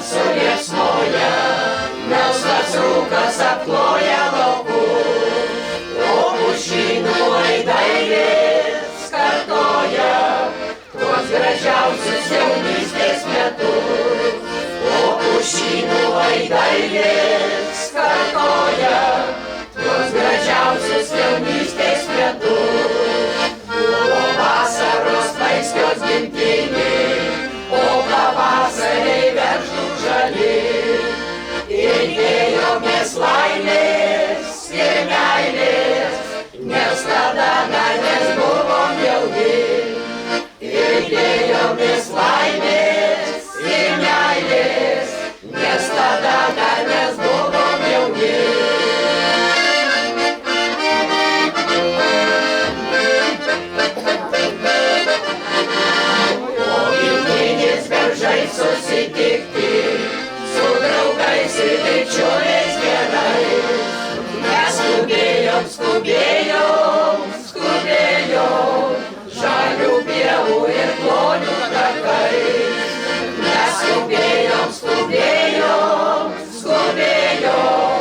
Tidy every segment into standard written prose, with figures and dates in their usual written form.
suliepsnoja, melsvas rūkas apkloja laukus, o pušynų aidai vis kartoja tuos gražiausius jaunystės metus. O pušynų aidai vis kartoja tuos gražiausius jaunystės metus. Buvo vasaros vaiskios gimtiniai, o pavasariai veržlų žali. Ilgėjomės laimės ir meilės, nes tada dar mes buvom jauni. Ilgėjomės laimės ir meilės, nes tada dar mes buvom jauni. O gimtinės beržai susitikti su draugais ir bičiuliais gerais. Mes skubėjom, skubėjom, skubėjom žalių pievų ir klonių takais. Mes skubėjom, skubėjom, skubėjom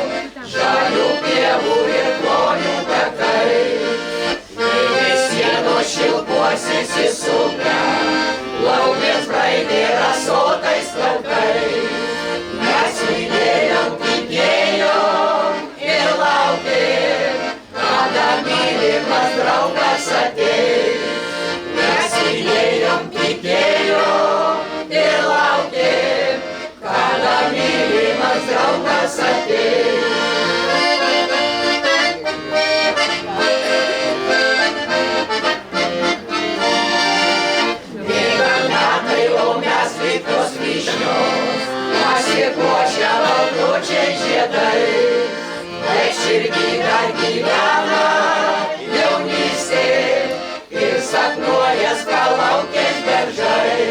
žalių pievų ir klonių takais. Vis sienos šilpuosis įsupę, laumės braidė rasotais plaukais. Mes lydėjom, tikėjom ir laukėm, kada mylimas draugas ateis. Mes lydėjom, tikėjom ir laukėm, kada mylimas draugas ateis. Bėga metai, o mes lyg tos vyšnios, pasipuošę baltučiai žiedais. Bet širdį dar gyvena jaunystė ir sapnuoja skalaukės beržai.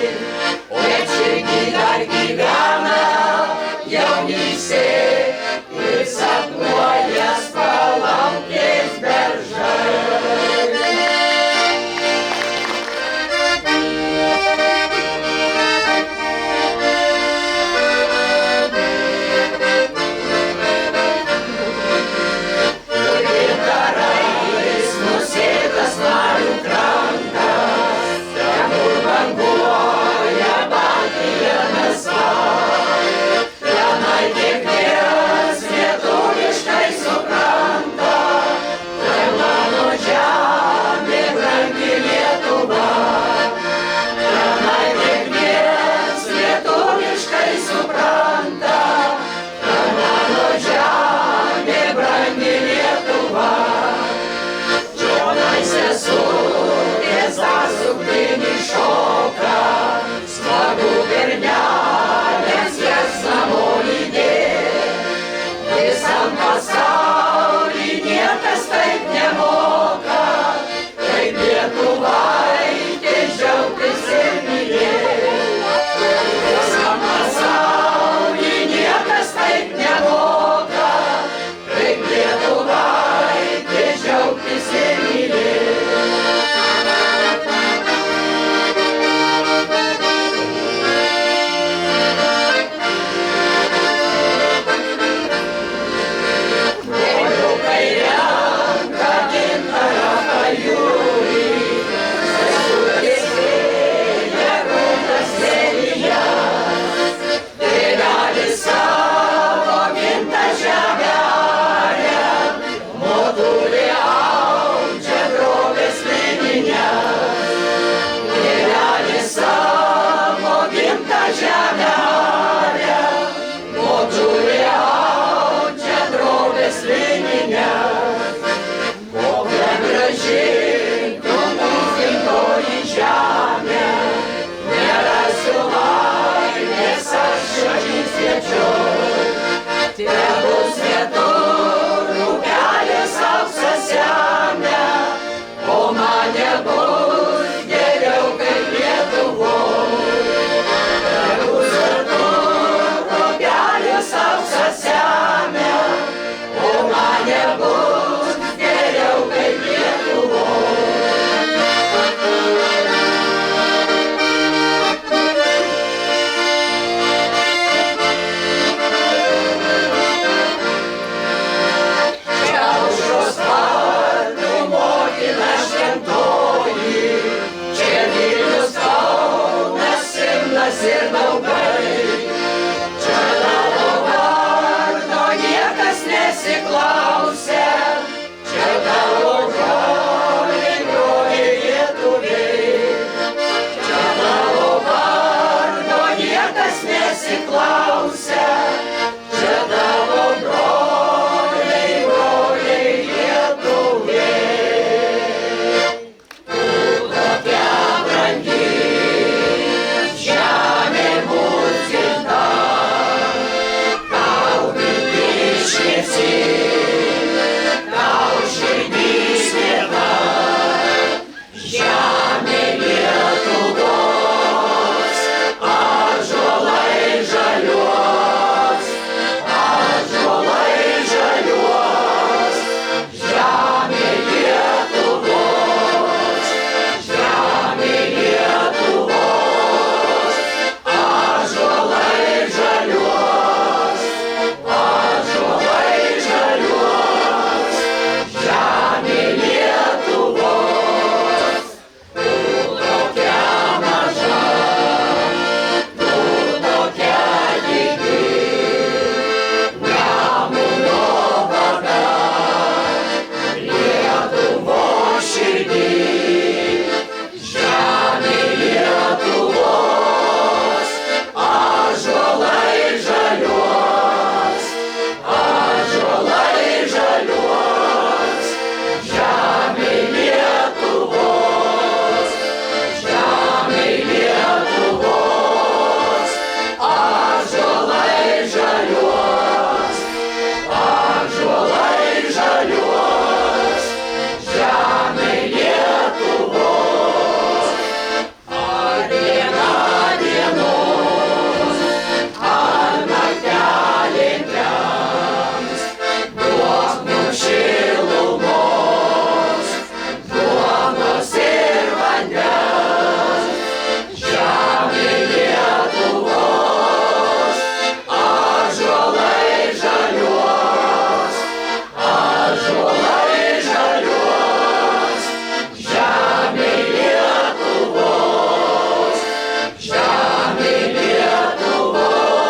Bet širdį dar gyvena jaunystė ir sapnuoja skalaukės beržai. Gintarai ir draugai. Čia tavo vardo niekas nesiklausė, čia tavo broliai, broliai lietuviai. Čia tavo vardo niekas nesiklausė, čia tavo broliai, broliai lietuviai. Tu tokia brangi, žemė mūsų, tau viltis šviesi, tau širdis viena, žemė Lietuvos, ąžuolai žaliuos, ąžuolai žaliuos, žemė Lietuvos, žemė Lietuvos, ąžuolai žaliuos, ąžuolai žaliuos, žemė Lietuvos. Tu tokia maža, tu tokia didi, Nemuno vaga, Lietuvos širdį, žemė Lietuvos, ąžuolai žaliuos, ąžuolai žaliuos, žemė Lietuvos, žemė Lietuvos, ąžuolai žaliuos, ąžuolai žaliuos, žemė Lietuvos. Ar diena dienos, ar naktelė temps, duok mums šilumos, duonos ir vandens, žemė Lietuvos, ąžuolai žaliuos, ąžuolai žaliuos, žemė Lietuvos, žemė Lietuvos,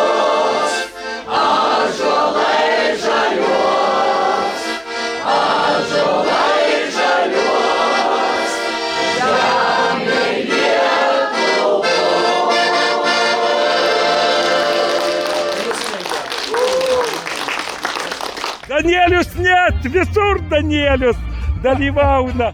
ąžuolai žaliuos, ąžuolai žaliuos, žemė Danielius net, visur Danielius dalyvauna.